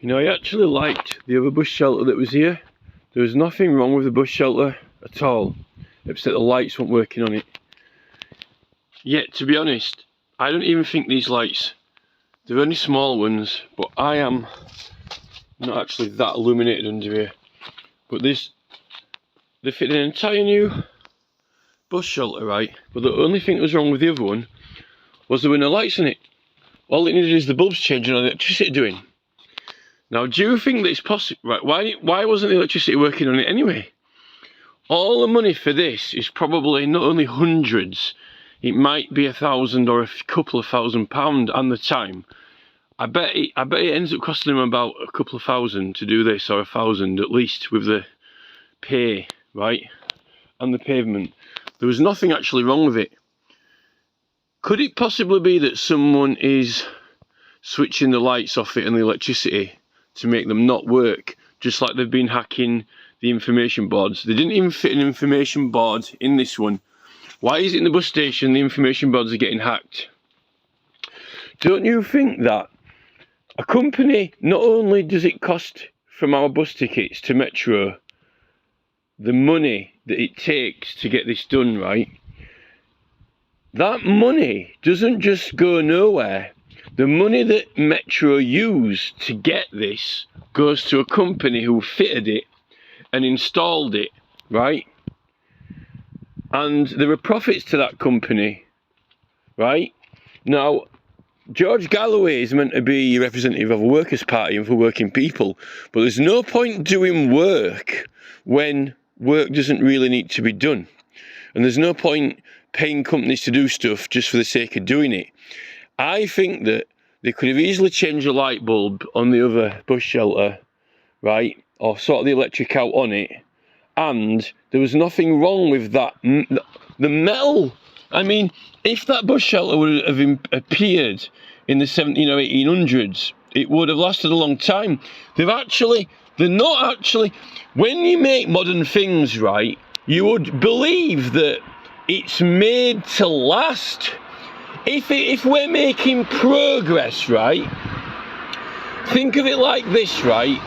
You know, I actually liked the other bus shelter that was here. There was nothing wrong with the bus shelter at all, except the lights weren't working on it. Yet, to be honest, I don't even think these lights, they're only small ones, but I am not actually that illuminated under here. But they fit an entire new bus shelter, right? But the only thing that was wrong with the other one was there were no lights on it. All it needed is the bulbs changing and the electricity doing. Now, do you think that it's possible? Right? Why wasn't the electricity working on it anyway? All the money for this is probably not only hundreds, it might be £1,000 or a couple of £1,000 and the time. I bet it ends up costing them about a couple of thousand to do this, or 1,000 at least, with the pay, right? And the pavement. There was nothing actually wrong with it. Could it possibly be that someone is switching the lights off it and the electricity to make them not work, just like they've been hacking the information boards? They didn't even fit an information board in this one. Why is it in the bus station the information boards are getting hacked? Don't you think that a company, not only does it cost from our bus tickets to Metro the money that it takes to get this done, right? That money doesn't just go nowhere. The money that Metro used to get this goes to a company who fitted it and installed it, right? And there are profits to that company, right? Now, George Galloway is meant to be a representative of a workers' party and for working people, but there's no point doing work when work doesn't really need to be done. And there's no point paying companies to do stuff just for the sake of doing it. I think that they could have easily changed the light bulb on the other bus shelter, right? Or sorted the electric out on it. And there was nothing wrong with that. The metal, I mean, if that bus shelter would have appeared in the 1700s or 1800s, it would have lasted a long time. They're not actually, when you make modern things, right, you would believe that it's made to last. If we're making progress, right, think of it like this, right?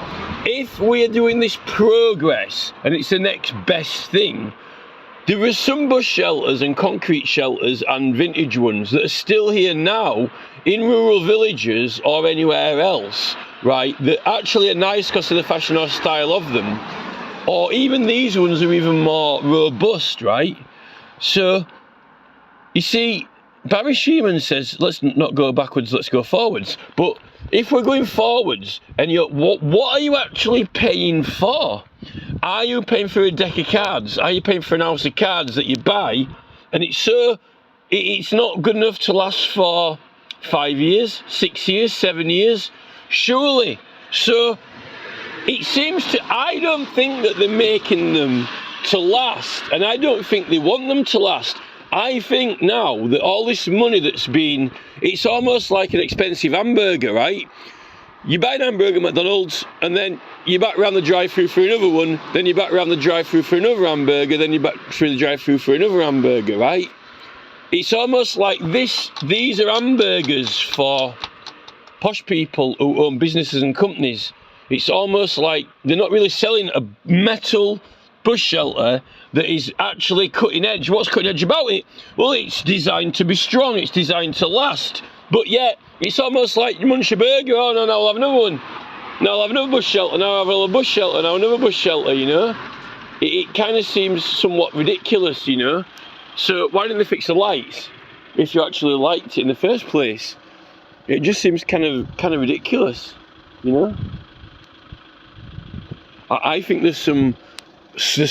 If we're doing this progress and it's the next best thing, there are some bus shelters and concrete shelters and vintage ones that are still here now in rural villages or anywhere else, right, that actually are nice because of the fashion or style of them. Or even these ones are even more robust, right? So, you see, Barry Sheeman says, let's not go backwards, let's go forwards. But if we're going forwards, and what are you actually paying for? Are you paying for a deck of cards? Are you paying for an house of cards that you buy? And it's not good enough to last for 5 years, 6 years, 7 years? Surely. So, it seems I don't think that they're making them to last, and I don't think they want them to last. I think now that all this money that's been, it's almost like an expensive hamburger, right? You buy an hamburger at McDonald's, and then you back round the drive-through for another one, then you back round the drive-through for another hamburger, then you back through the drive-through for another hamburger, right? It's almost like these are hamburgers for posh people who own businesses and companies. It's almost like they're not really selling a metal bus shelter that is actually cutting edge. What's cutting edge about it? Well, it's designed to be strong, it's designed to last, but yet it's almost like you munch a burger. Oh no, now I'll have another one, now I'll have another bus shelter, now I'll have another bus shelter, now another bus shelter, you know. It kind of seems somewhat ridiculous, you know. So why didn't they fix the lights if you actually liked it in the first place? It just seems kind of ridiculous, you know. I think there's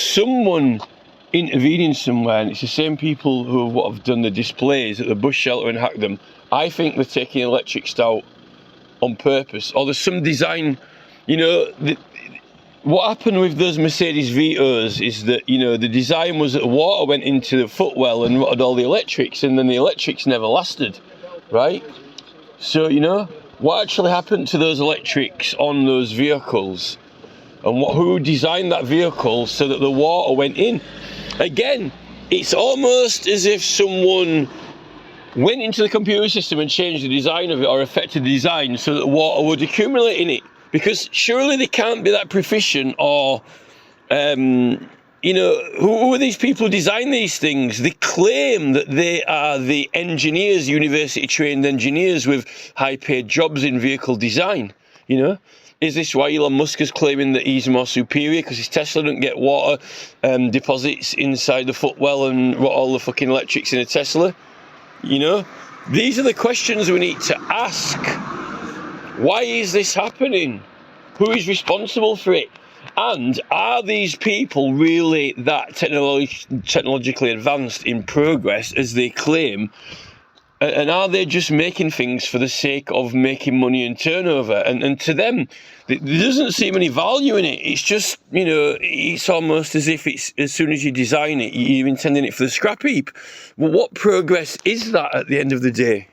someone intervening somewhere, and it's the same people who have done the displays at the bus shelter and hacked them. I think they're taking electrics out on purpose, or there's some design, you know. What happened with those Mercedes Vitos is that, you know, the design was that the water went into the footwell and rotted all the electrics, and then the electrics never lasted, right? So, you know, what actually happened to those electrics on those vehicles? And who designed that vehicle so that the water went in? Again, it's almost as if someone went into the computer system and changed the design of it, or affected the design so that the water would accumulate in it. Because surely they can't be that proficient, or you know, who are these people who design these things? They claim that they are the engineers, university-trained engineers with high-paid jobs in vehicle design, you know? Is this why Elon Musk is claiming that he's more superior because his Tesla doesn't get water deposits inside the footwell and all the fucking electrics in a Tesla? You know? These are the questions we need to ask. Why is this happening? Who is responsible for it? And are these people really that technologically advanced in progress as they claim? And are they just making things for the sake of making money and turnover? And to them, there doesn't seem any value in it. It's just, you know, it's almost as if it's, as soon as you design it, you're intending it for the scrap heap. Well, what progress is that at the end of the day?